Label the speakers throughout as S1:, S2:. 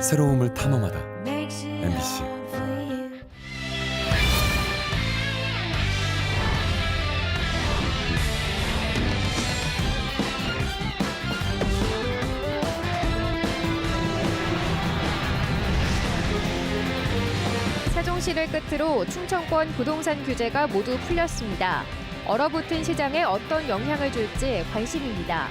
S1: 새로움을 탐험하다. MBC.
S2: 세종시를 끝으로 충청권 부동산 규제가 모두 풀렸습니다. 얼어붙은 시장에 어떤 영향을 줄지 관심입니다.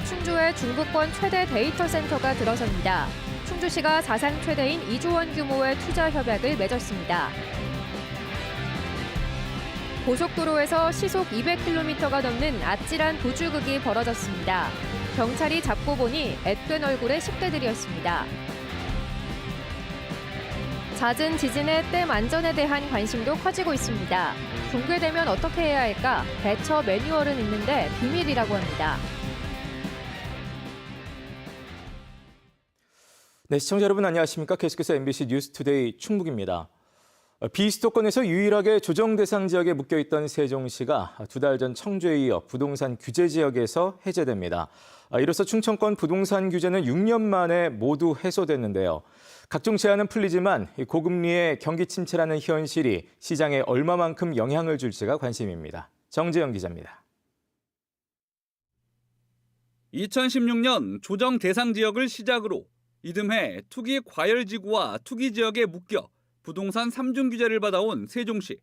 S2: 충주에 중부권 최대 데이터 센터가 들어섭니다. 충주시가 사상 최대인 2조 원 규모의 투자 협약을 맺었습니다. 고속도로에서 시속 200km가 넘는 아찔한 도주극이 벌어졌습니다. 경찰이 잡고 보니 앳된 얼굴의 10대들이었습니다. 잦은 지진의 댐 안전에 대한 관심도 커지고 있습니다. 붕괴되면 어떻게 해야 할까? 대처 매뉴얼은 있는데 비밀이라고 합니다.
S3: 네, 시청자 여러분 안녕하십니까? 계속해서 MBC 뉴스투데이 충북입니다. 비수도권에서 유일하게 조정 대상 지역에 묶여있던 세종시가 2달 전 청주에 이어 부동산 규제 지역에서 해제됩니다. 이로써 충청권 부동산 규제는 6년 만에 모두 해소됐는데요. 각종 제한은 풀리지만 고금리의 경기 침체라는 현실이 시장에 얼마만큼 영향을 줄지가 관심입니다. 정재영 기자입니다.
S4: 2016년 조정 대상 지역을 시작으로 이듬해 투기 과열지구와 투기 지역에 묶여 부동산 3중 규제를 받아온 세종시.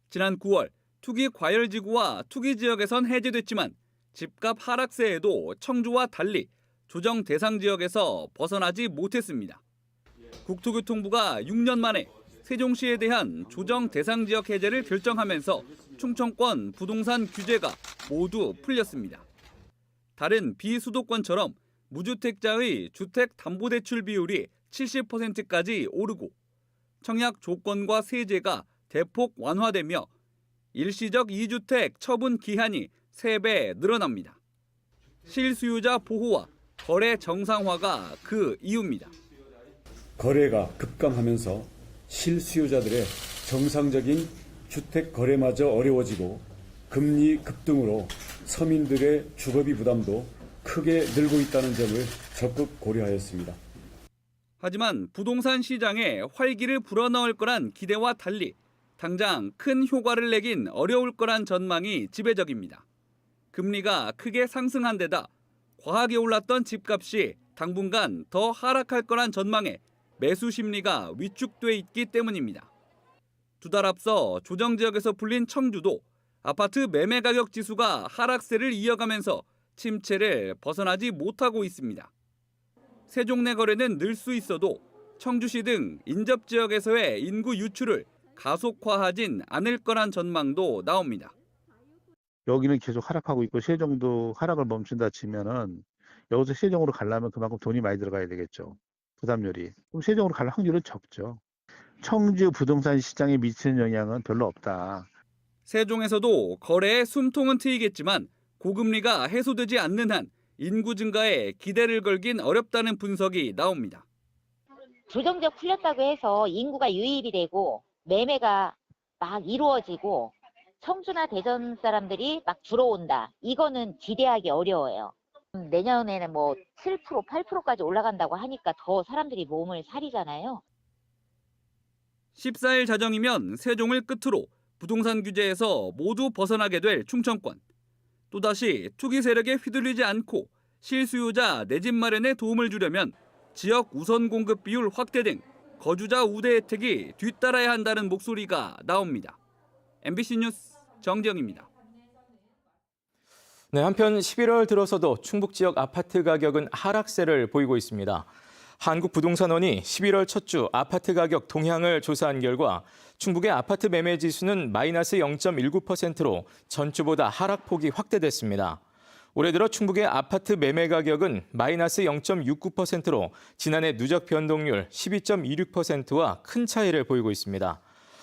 S4: 지난 9월 투기 과열지구와 투기 지역에선 해제됐지만 집값 하락세에도 청주와 달리 조정 대상 지역에서 벗어나지 못했습니다. 국토교통부가 6년 만에 세종시에 대한 조정 대상 지역 해제를 결정하면서 충청권 부동산 규제가 모두 풀렸습니다. 다른 비수도권처럼 무주택자의 주택담보대출 비율이 70%까지 오르고 청약 조건과 세제가 대폭 완화되며 일시적 2주택 처분 기한이 3배 늘어납니다. 실수요자 보호와 거래 정상화가 그 이유입니다.
S5: 거래가 급감하면서 실수요자들의 정상적인 주택 거래마저 어려워지고 금리 급등으로 서민들의 주거비 부담도 크게 늘고 있다는 점을 적극 고려하였습니다.
S4: 하지만 부동산 시장에 활기를 불어넣을 거란 기대와 달리 당장 큰 효과를 내긴 어려울 거란 전망이 지배적입니다. 금리가 크게 상승한 데다 과하게 올랐던 집값이 당분간 더 하락할 거란 전망에 매수 심리가 위축돼 있기 때문입니다. 2달 앞서 조정지역에서 풀린 청주도 아파트 매매 가격 지수가 하락세를 이어가면서 침체를 벗어나지 못하고 있습니다. 세종 내 거래는 늘 수 있어도 청주시 등 인접 지역에서의 인구 유출을 가속화하진 않을 거란 전망도 나옵니다.
S6: 여기는 계속 하락하고 있고 세종도 하락을 멈춘다 치면은 여기서 세종으로 가려면 그만큼 돈이 많이 들어가야 되겠죠. 부담률이. 그럼 세종으로 갈 확률은 적죠. 청주 부동산 시장에 미치는 영향은 별로 없다.
S4: 세종에서도 거래에 숨통은 트이겠지만 고금리가 해소되지 않는 한 인구 증가에 기대를 걸긴 어렵다는 분석이 나옵니다.
S7: 조정적 풀렸다고 해서 인구가 유입이 되고 매매가 막 이루어지고 청주나 대전 사람들이 막 들어온다. 이거는 기대하기 어려워요. 내년에는 뭐 7%, 8%까지 올라간다고 하니까 더 사람들이 몸을 사리잖아요.
S4: 14일 자정이면 세종을 끝으로 부동산 규제에서 모두 벗어나게 될 충청권. 또다시 투기 세력에 휘둘리지 않고 실수요자 내 집 마련에 도움을 주려면 지역 우선 공급 비율 확대 등 거주자 우대 혜택이 뒤따라야 한다는 목소리가 나옵니다. MBC 뉴스 정재영입니다.
S3: 네, 한편 11월 들어서도 충북 지역 아파트 가격은 하락세를 보이고 있습니다. 한국부동산원이 11월 첫 주 아파트 가격 동향을 조사한 결과 충북의 아파트 매매 지수는 마이너스 0.19%로 전주보다 하락폭이 확대됐습니다. 올해 들어 충북의 아파트 매매 가격은 마이너스 0.69%로 지난해 누적 변동률 12.26%와 큰 차이를 보이고 있습니다.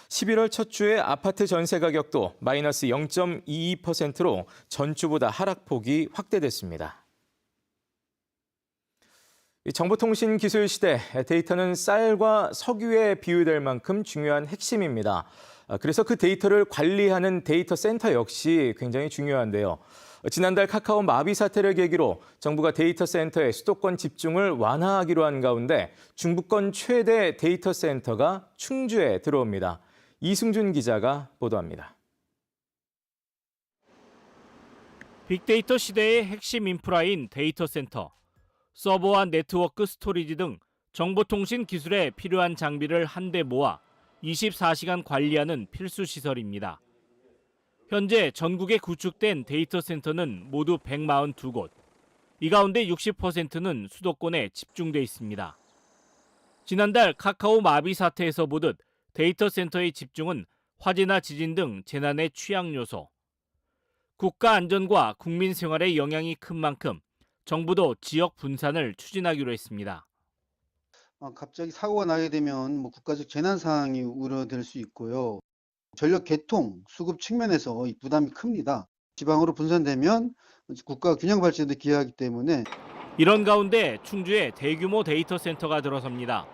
S3: 11월 첫 주의 아파트 전세 가격도 마이너스 0.22%로 전주보다 하락폭이 확대됐습니다. 정보통신기술 시대, 데이터는 쌀과 석유에 비유될 만큼 중요한 핵심입니다. 그래서 그 데이터를 관리하는 데이터 센터 역시 굉장히 중요한데요. 지난달 카카오 마비 사태를 계기로 정부가 데이터 센터의 수도권 집중을 완화하기로 한 가운데 중부권 최대 데이터 센터가 충주에 들어옵니다. 이승준 기자가 보도합니다.
S8: 빅데이터 시대의 핵심 인프라인 데이터 센터, 서버와 네트워크 스토리지 등 정보통신 기술에 필요한 장비를 한데 모아 24시간 관리하는 필수 시설입니다. 현재 전국에 구축된 데이터 센터는 모두 142곳. 이 가운데 60%는 수도권에 집중돼 있습니다. 지난달 카카오 마비 사태에서 보듯 데이터 센터의 집중은 화재나 지진 등 재난의 취약 요소. 국가 안전과 국민 생활에 영향이 큰 만큼 정부도 지역 분산을 추진하기로 했습니다.
S9: 갑자기 사고가 나게 되면 국가적 재난 상황이 우려될 수 있고요. 전력 개통, 수급 측면에서 이 부담이 큽니다. 지방으로 분산되면 국가 균형 발전에 기여하기 때문에
S8: 이런 가운데 충주에 대규모 데이터 센터가 들어섭니다.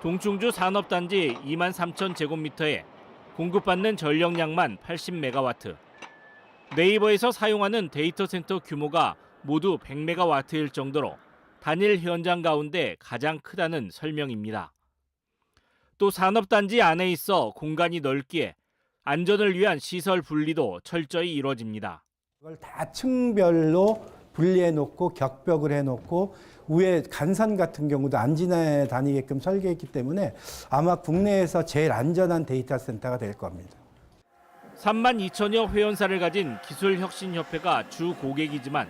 S8: 동충주 산업단지 2만 3천 제곱미터에 공급받는 전력량만 80메가와트. 네이버에서 사용하는 데이터 센터 규모가 모두 100메가와트일 정도로 단일 현장 가운데 가장 크다는 설명입니다. 또 산업단지 안에 있어 공간이 넓기에 안전을 위한 시설 분리도 철저히 이루어집니다.
S10: 그걸 다 층별로 분리해놓고 격벽을 해놓고 위에 간선 같은 경우도 안 지나다니게끔 설계했기 때문에 아마 국내에서 제일 안전한 데이터 센터가 될 겁니다.
S8: 3만 2천여 회원사를 가진 기술혁신협회가 주 고객이지만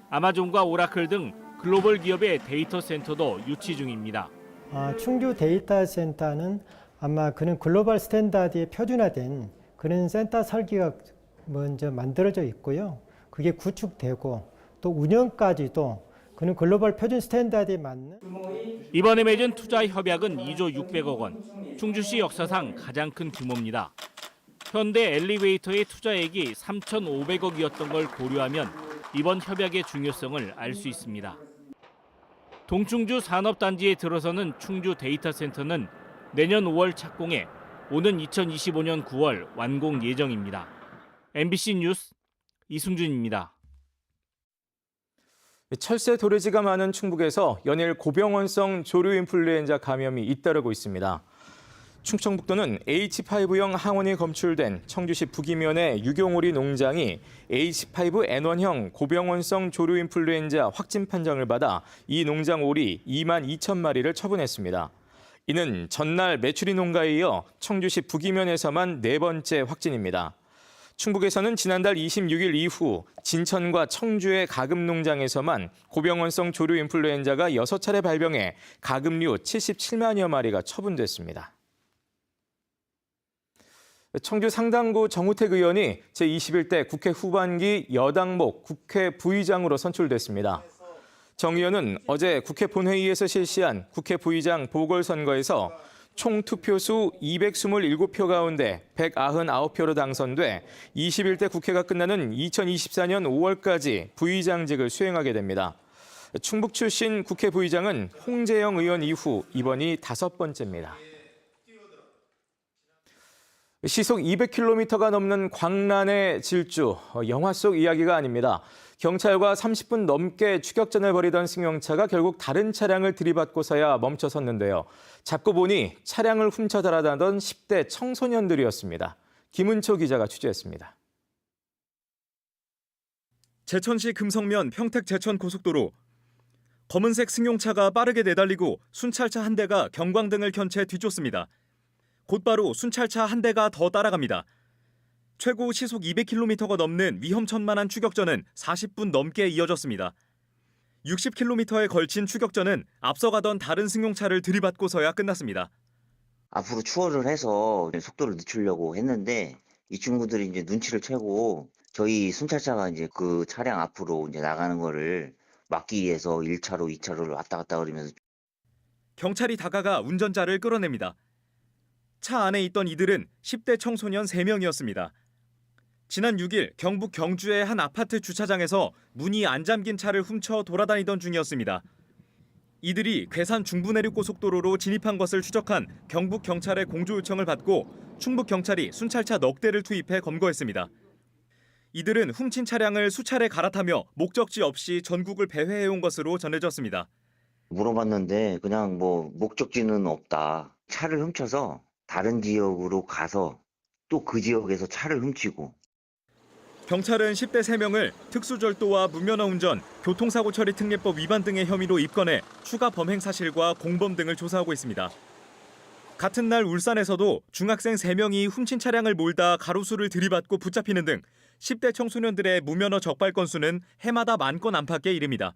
S8: 아마존과 오라클 등 글로벌 기업의 데이터 센터도 유치 중입니다.
S11: 충주 데이터 센터는 아마 그런 글로벌 스탠다드에 표준화된 그런 센터 설계가 먼저 만들어져 있고요. 그게 구축되고 또 운영까지도 그런 글로벌 표준 스탠다드에 맞는.
S8: 이번에 맺은 투자 협약은 2조 600억 원, 충주시 역사상 가장 큰 규모입니다. 현대 엘리베이터의 투자액이 3,500억이었던 걸 고려하면 이번 협약의 중요성을 알 수 있습니다. 동충주 산업단지에 들어서는 충주 데이터 센터는 내년 5월 착공해 오는 2025년 9월 완공 예정입니다. MBC 뉴스 이승준입니다.
S3: 철새 도래지가 많은 충북에서 연일 고병원성 조류 인플루엔자 감염이 잇따르고 있습니다. 충청북도는 H5형 항원이 검출된 청주시 북이면의 유경오리 농장이 H5N1형 고병원성 조류 인플루엔자 확진 판정을 받아 이 농장 오리 2만 2천 마리를 처분했습니다. 이는 전날 메추리 농가에 이어 청주시 북이면에서만 4번째 확진입니다. 충북에서는 지난달 26일 이후 진천과 청주의 가금 농장에서만 고병원성 조류 인플루엔자가 6차례 발병해 가금류 77만여 마리가 처분됐습니다. 청주 상당구 정우택 의원이 제21대 국회 후반기 여당목 국회 부의장으로 선출됐습니다. 정 의원은 어제 국회 본회의에서 실시한 국회 부의장 보궐선거에서 총 투표수 227표 가운데 199표로 당선돼 21대 국회가 끝나는 2024년 5월까지 부의장직을 수행하게 됩니다. 충북 출신 국회 부의장은 홍재영 의원 이후 이번이 5번째입니다. 시속 200km가 넘는 광란의 질주, 영화 속 이야기가 아닙니다. 경찰과 30분 넘게 추격전을 벌이던 승용차가 결국 다른 차량을 들이받고서야 멈춰섰는데요. 잡고 보니 차량을 훔쳐 달아나던 10대 청소년들이었습니다. 김은초 기자가 취재했습니다.
S12: 제천시 금성면 평택 제천 고속도로. 검은색 승용차가 빠르게 내달리고 순찰차 한 대가 경광등을 켠 채 뒤쫓습니다. 곧바로 순찰차 한 대가 더 따라갑니다. 최고 시속 200km가 넘는 위험천만한 추격전은 40분 넘게 이어졌습니다. 60km에 걸친 추격전은 앞서가던 다른 승용차를 들이받고서야 끝났습니다.
S13: 앞으로 추월을 해서 속도를 늦추려고 했는데 이 친구들이 이제 눈치를 채고 저희 순찰차가 이제 그 차량 앞으로 이제 나가는 거를 막기 위해서 1차로, 2차로를 왔다 갔다 그러면서
S12: 경찰이 다가가 운전자를 끌어냅니다. 차 안에 있던 이들은 10대 청소년 3명이었습니다. 지난 6일 경북 경주의 한 아파트 주차장에서 문이 안 잠긴 차를 훔쳐 돌아다니던 중이었습니다. 이들이 괴산 중부내륙고속도로로 진입한 것을 추적한 경북 경찰의 공조 요청을 받고 충북 경찰이 순찰차 넉 대를 투입해 검거했습니다. 이들은 훔친 차량을 수차례 갈아타며 목적지 없이 전국을 배회해온 것으로 전해졌습니다.
S13: 물어봤는데 그냥 목적지는 없다. 차를 훔쳐서 다른 지역으로 가서 또 그 지역에서 차를 훔치고.
S12: 경찰은 10대 3명을 특수절도와 무면허 운전, 교통사고 처리 특례법 위반 등의 혐의로 입건해 추가 범행 사실과 공범 등을 조사하고 있습니다. 같은 날 울산에서도 중학생 3명이 훔친 차량을 몰다 가로수를 들이받고 붙잡히는 등 10대 청소년들의 무면허 적발 건수는 해마다 10,000건 안팎에 이릅니다.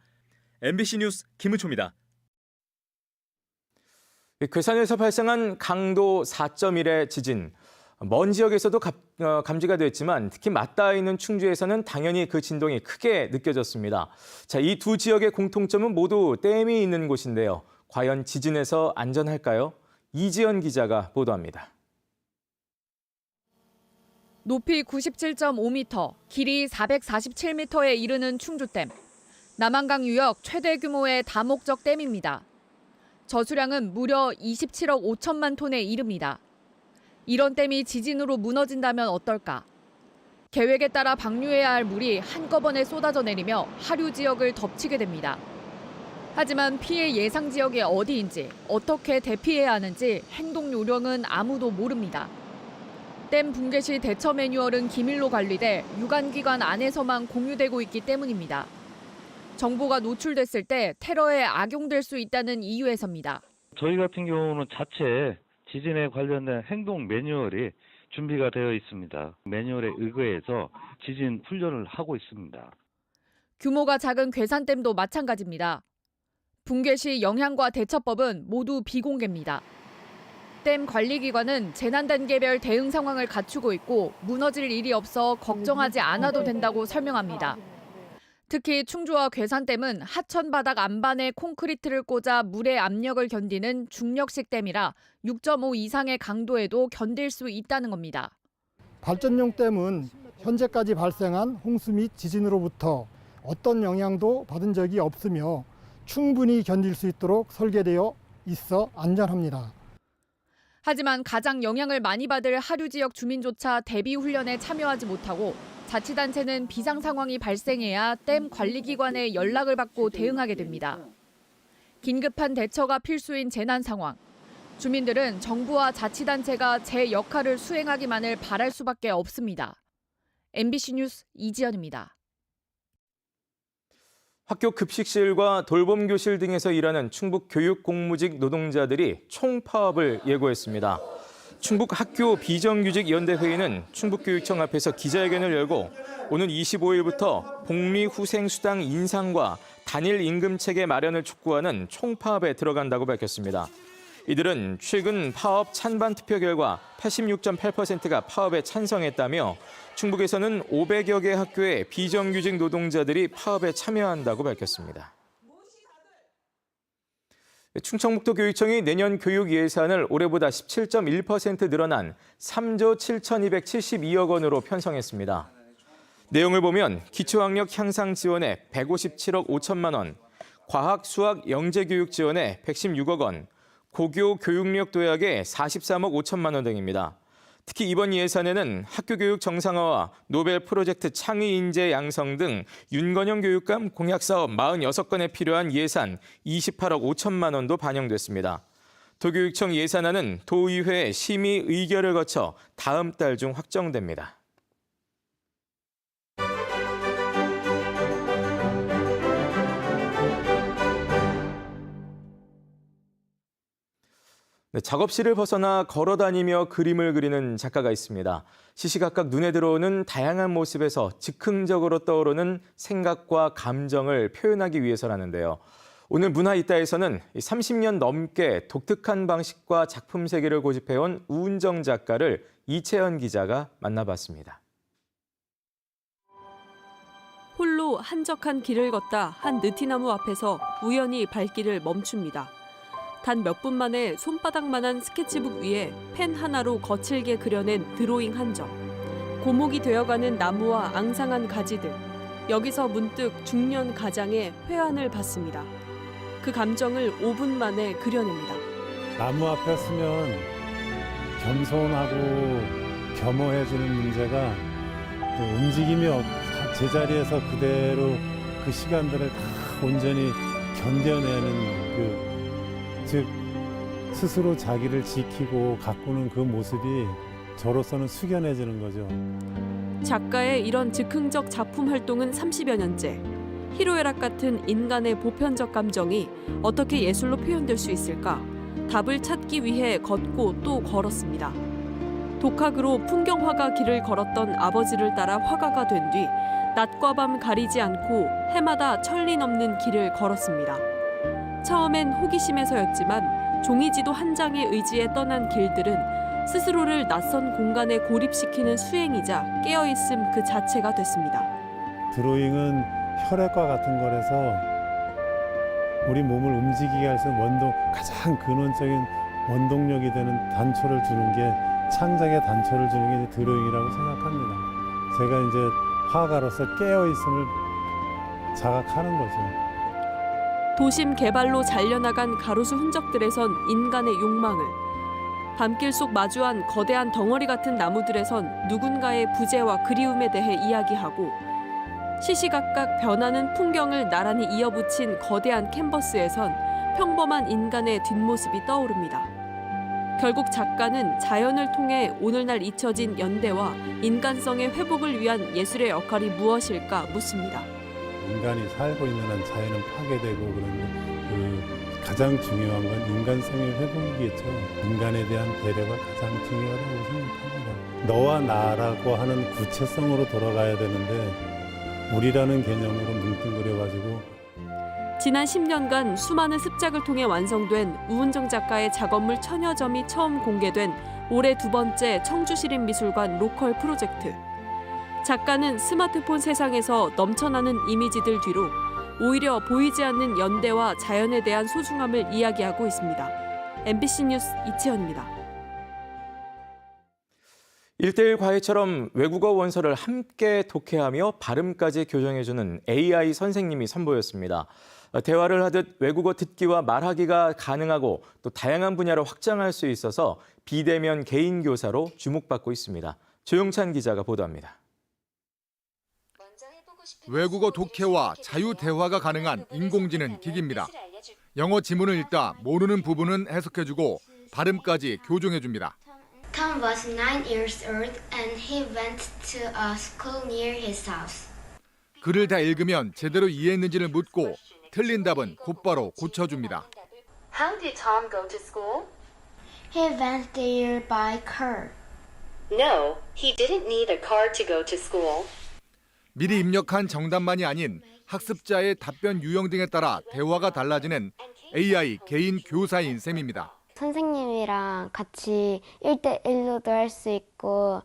S12: MBC 뉴스 김은초입니다.
S3: 괴산에서 발생한 강도 4.1의 지진. 먼 지역에서도 감지가 됐지만 특히 맞닿아 있는 충주에서는 당연히 그 진동이 크게 느껴졌습니다. 자, 이 두 지역의 공통점은 모두 댐이 있는 곳인데요. 과연 지진에서 안전할까요? 이지연 기자가 보도합니다.
S2: 높이 97.5m, 길이 447m에 이르는 충주댐. 남한강 유역 최대 규모의 다목적 댐입니다. 저수량은 무려 27억 5천만 톤에 이릅니다. 이런 댐이 지진으로 무너진다면 어떨까? 계획에 따라 방류해야 할 물이 한꺼번에 쏟아져 내리며 하류 지역을 덮치게 됩니다. 하지만 피해 예상 지역이 어디인지, 어떻게 대피해야 하는지 행동 요령은 아무도 모릅니다. 댐 붕괴 시 대처 매뉴얼은 기밀로 관리돼 유관기관 안에서만 공유되고 있기 때문입니다. 정보가 노출됐을 때 테러에 악용될 수 있다는 이유에서입니다.
S14: 저희 같은 경우는 자체 지진에 관련된 행동 매뉴얼이 준비가 되어 있습니다. 매뉴얼에 의거해서 지진 훈련을 하고 있습니다.
S2: 규모가 작은 괴산댐도 마찬가지입니다. 붕괴 시 영향과 대처법은 모두 비공개입니다. 댐 관리기관은 재난 단계별 대응 상황을 갖추고 있고 무너질 일이 없어 걱정하지 않아도 된다고 설명합니다. 특히 충주와 괴산댐은 하천 바닥 안반에 콘크리트를 꽂아 물의 압력을 견디는 중력식 댐이라 6.5 이상의 강도에도 견딜 수 있다는 겁니다.
S15: 발전용 댐은 현재까지 발생한 홍수 및 지진으로부터 어떤 영향도 받은 적이 없으며 충분히 견딜 수 있도록 설계되어 있어 안전합니다.
S2: 하지만 가장 영향을 많이 받을 하류 지역 주민조차 대비 훈련에 참여하지 못하고 자치단체는 비상 상황이 발생해야 댐 관리기관에 연락을 받고 대응하게 됩니다. 긴급한 대처가 필수인 재난 상황. 주민들은 정부와 자치단체가 제 역할을 수행하기만을 바랄 수밖에 없습니다. MBC 뉴스 이지연입니다.
S3: 학교 급식실과 돌봄교실 등에서 일하는 충북 교육공무직 노동자들이 총파업을 예고했습니다. 충북 학교 비정규직연대회의는 충북교육청 앞에서 기자회견을 열고 오는 25일부터 복리후생수당 인상과 단일 임금체계 마련을 촉구하는 총파업에 들어간다고 밝혔습니다. 이들은 최근 파업 찬반 투표 결과 86.8%가 파업에 찬성했다며 충북에서는 500여 개 학교의 비정규직 노동자들이 파업에 참여한다고 밝혔습니다. 충청북도교육청이 내년 교육 예산을 올해보다 17.1% 늘어난 3조 7,272억 원으로 편성했습니다. 내용을 보면 기초학력 향상 지원에 157억 5천만 원, 과학, 수학, 영재교육 지원에 116억 원, 고교 교육력 도약에 43억 5천만 원 등입니다. 특히 이번 예산에는 학교교육 정상화와 노벨 프로젝트 창의 인재 양성 등 윤건영 교육감 공약사업 46건에 필요한 예산 28억 5천만 원도 반영됐습니다. 도교육청 예산안은 도의회 심의 의결을 거쳐 다음 달 중 확정됩니다. 작업실을 벗어나 걸어다니며 그림을 그리는 작가가 있습니다. 시시각각 눈에 들어오는 다양한 모습에서 즉흥적으로 떠오르는 생각과 감정을 표현하기 위해서라는데요. 오늘 문화이따에서는 30년 넘게 독특한 방식과 작품 세계를 고집해온 우은정 작가를 이채연 기자가 만나봤습니다.
S16: 홀로 한적한 길을 걷다 한 느티나무 앞에서 우연히 발길을 멈춥니다. 단 몇 분 만에 손바닥만한 스케치북 위에 펜 하나로 거칠게 그려낸 드로잉 한 점. 고목이 되어가는 나무와 앙상한 가지들. 여기서 문득 중년 가장의 회한을 받습니다. 그 감정을 5분 만에 그려냅니다.
S17: 나무 앞에 서면 겸손하고 겸허해지는 문제가 움직임이 제자리에서 그대로 그 시간들을 다 온전히 견뎌내는 즉 스스로 자기를 지키고 가꾸는 그 모습이 저로서는 숙연해지는 거죠.
S16: 작가의 이런 즉흥적 작품 활동은 30여 년째. 희로애락 같은 인간의 보편적 감정이 어떻게 예술로 표현될 수 있을까? 답을 찾기 위해 걷고 또 걸었습니다. 독학으로 풍경화가 길을 걸었던 아버지를 따라 화가가 된 뒤 낮과 밤 가리지 않고 해마다 천리 넘는 길을 걸었습니다. 처음엔 호기심에서였지만 종이지도 한 장에 의지해 떠난 길들은 스스로를 낯선 공간에 고립시키는 수행이자 깨어있음 그 자체가 됐습니다.
S17: 드로잉은 혈액과 같은 거라서 우리 몸을 움직이게 할 수 있는 가장 근원적인 원동력이 되는 단초를 주는 게 창작의 단초를 주는 게 드로잉이라고 생각합니다. 제가 이제 화가로서 깨어있음을 자각하는 거죠.
S16: 도심 개발로 잘려나간 가로수 흔적들에선 인간의 욕망을, 밤길 속 마주한 거대한 덩어리 같은 나무들에선 누군가의 부재와 그리움에 대해 이야기하고, 시시각각 변하는 풍경을 나란히 이어붙인 거대한 캔버스에선 평범한 인간의 뒷모습이 떠오릅니다. 결국 작가는 자연을 통해 오늘날 잊혀진 연대와 인간성의 회복을 위한 예술의 역할이 무엇일까 묻습니다.
S17: 인간이 살고 있는 한 자연은 파괴되고 그런데 가장 중요한 건 인간성의 회복이겠죠. 인간에 대한 배려가 가장 중요하다고 생각합니다. 너와 나라고 하는 구체성으로 돌아가야 되는데 우리라는 개념으로 뭉뚱그려가지고
S16: 지난 10년간 수많은 습작을 통해 완성된 우은정 작가의 작업물 1000여 점이 처음 공개된 올해 두 번째 청주시립미술관 로컬 프로젝트. 작가는 스마트폰 세상에서 넘쳐나는 이미지들 뒤로 오히려 보이지 않는 연대와 자연에 대한 소중함을 이야기하고 있습니다. MBC 뉴스 이채연입니다.
S3: 1:1 과외처럼 외국어 원서를 함께 독해하며 발음까지 교정해주는 AI 선생님이 선보였습니다. 대화를 하듯 외국어 듣기와 말하기가 가능하고 또 다양한 분야로 확장할 수 있어서 비대면 개인 교사로 주목받고 있습니다. 조용찬 기자가 보도합니다.
S18: 외국어 독해와 자유 대화가 가능한 인공지능 기기입니다. 영어 지문을 읽다 모르는 부분은 해석해주고 발음까지 교정해줍니다.
S19: Tom was 9 years old and he went to a school near his house.
S18: 글을 다 읽으면 제대로 이해했는지를 묻고 틀린 답은 곧바로 고쳐줍니다.
S19: How did Tom go to school? He went there by car. No, he didn't need a car to go to school.
S18: 미리 입력한 정답만이 아닌 학습자의 답변 유형 등에 따라 대화가 달라지는 AI 개인 교사인 셈입니다.
S19: 선생님이랑 같이 1:1로도 할 수 있고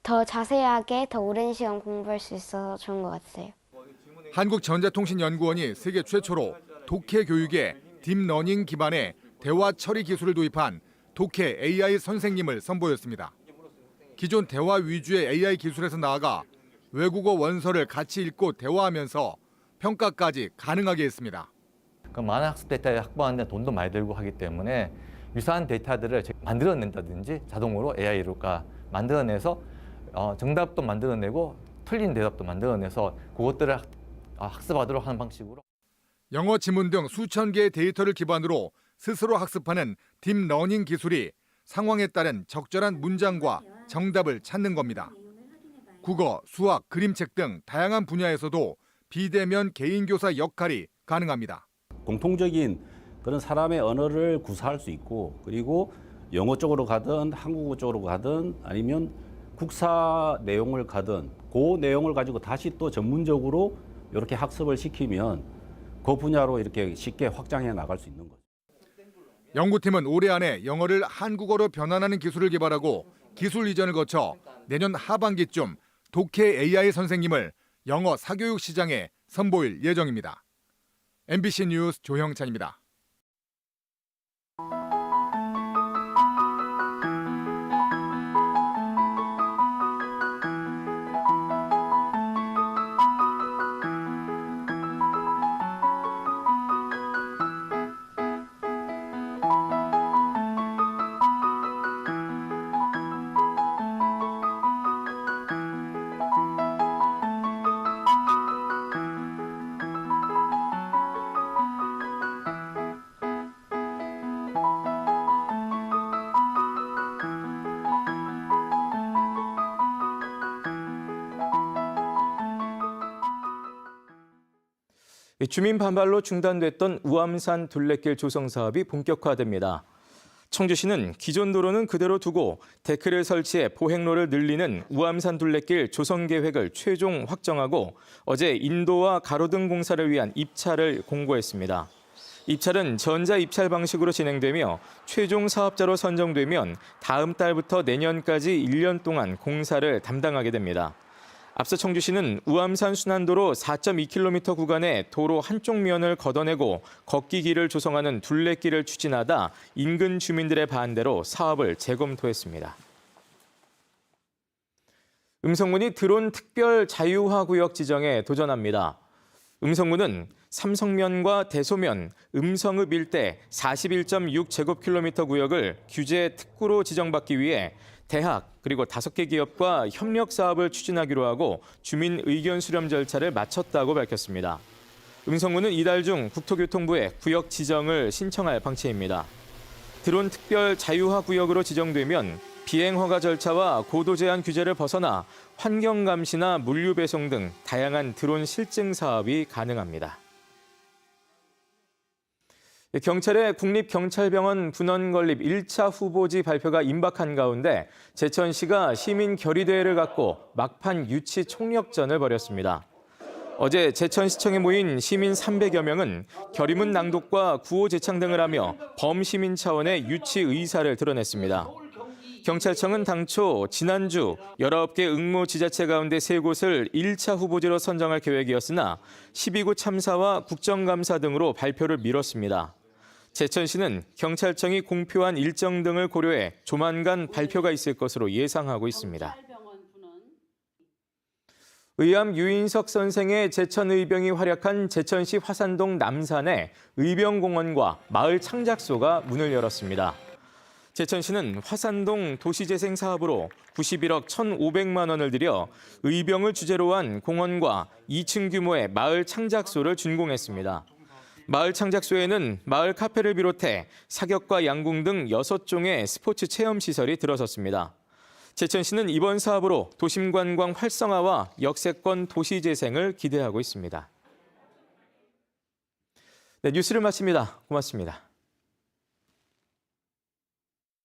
S19: 더 자세하게 더 오랜 시간 공부할 수 있어서 좋은 것 같아요.
S18: 한국전자통신연구원이 세계 최초로 독해 교육에 딥러닝 기반의 대화 처리 기술을 도입한 독해 AI 선생님을 선보였습니다. 기존 대화 위주의 AI 기술에서 나아가 외국어 원서를 같이 읽고 대화하면서 평가까지 가능하게 했습니다.
S20: 많은 학습 데이터를 확보하는 데 돈도 많이 들고 하기 때문에 유사한 데이터들을 만들어낸다든지 자동으로 AI로가 만들어내서 정답도 만들어내고 틀린 대답도 만들어내서 그것들을 학습하도록 하는 방식으로.
S18: 영어 지문 등 수천 개의 데이터를 기반으로 스스로 학습하는 딥러닝 기술이 상황에 따른 적절한 문장과 정답을 찾는 겁니다. 국어, 수학, 그림책 등 다양한 분야에서도 비대면 개인 교사 역할이 가능합니다.
S21: 공통적인 그런 사람의 언어를 구사할 수 있고 그리고 영어 쪽으로 가든 한국어 쪽으로 가든 아니면 국사 내용을 가든 그 내용을 가지고 다시 또 전문적으로 이렇게 학습을 시키면 그 분야로 이렇게 쉽게 확장해 나갈 수 있는 거죠.
S18: 연구팀은 올해 안에 영어를 한국어로 변환하는 기술을 개발하고 기술 이전을 거쳐 내년 하반기쯤 독해 AI 선생님을 영어 사교육 시장에 선보일 예정입니다. MBC 뉴스 조형찬입니다.
S3: 주민 반발로 중단됐던 우암산 둘레길 조성 사업이 본격화됩니다. 청주시는 기존 도로는 그대로 두고 데크를 설치해 보행로를 늘리는 우암산 둘레길 조성 계획을 최종 확정하고 어제 인도와 가로등 공사를 위한 입찰을 공고했습니다. 입찰은 전자 입찰 방식으로 진행되며 최종 사업자로 선정되면 다음 달부터 내년까지 1년 동안 공사를 담당하게 됩니다. 앞서 청주시는 우암산 순환도로 4.2km 구간의 도로 한쪽 면을 걷어내고 걷기 길을 조성하는 둘레길을 추진하다 인근 주민들의 반대로 사업을 재검토했습니다. 음성군이 드론 특별 자유화 구역 지정에 도전합니다. 음성군은 삼성면과 대소면, 음성읍 일대 41.6제곱킬로미터 구역을 규제 특구로 지정받기 위해 대학 그리고 5개 기업과 협력 사업을 추진하기로 하고 주민 의견 수렴 절차를 마쳤다고 밝혔습니다. 음성군은 이달 중 국토교통부에 구역 지정을 신청할 방침입니다. 드론 특별 자유화 구역으로 지정되면 비행 허가 절차와 고도 제한 규제를 벗어나 환경 감시나 물류 배송 등 다양한 드론 실증 사업이 가능합니다. 경찰의 국립경찰병원 분원 건립 1차 후보지 발표가 임박한 가운데 제천시가 시민 결의대회를 갖고 막판 유치 총력전을 벌였습니다. 어제 제천시청에 모인 시민 300여 명은 결의문 낭독과 구호 제창 등을 하며 범시민 차원의 유치 의사를 드러냈습니다. 경찰청은 당초 지난주 19개 응모 지자체 가운데 3곳을 1차 후보지로 선정할 계획이었으나 12구 참사와 국정감사 등으로 발표를 미뤘습니다. 제천시는 경찰청이 공표한 일정 등을 고려해 조만간 발표가 있을 것으로 예상하고 있습니다. 의암 유인석 선생의 제천의병이 활약한 제천시 화산동 남산에 의병공원과 마을 창작소가 문을 열었습니다. 제천시는 화산동 도시재생 사업으로 91억 1,500만 원을 들여 의병을 주제로 한 공원과 2층 규모의 마을 창작소를 준공했습니다. 마을 창작소에는 마을 카페를 비롯해 사격과 양궁 등 6종의 스포츠 체험 시설이 들어섰습니다. 제천시는 이번 사업으로 도심 관광 활성화와 역세권 도시 재생을 기대하고 있습니다. 네, 뉴스를 마칩니다. 고맙습니다.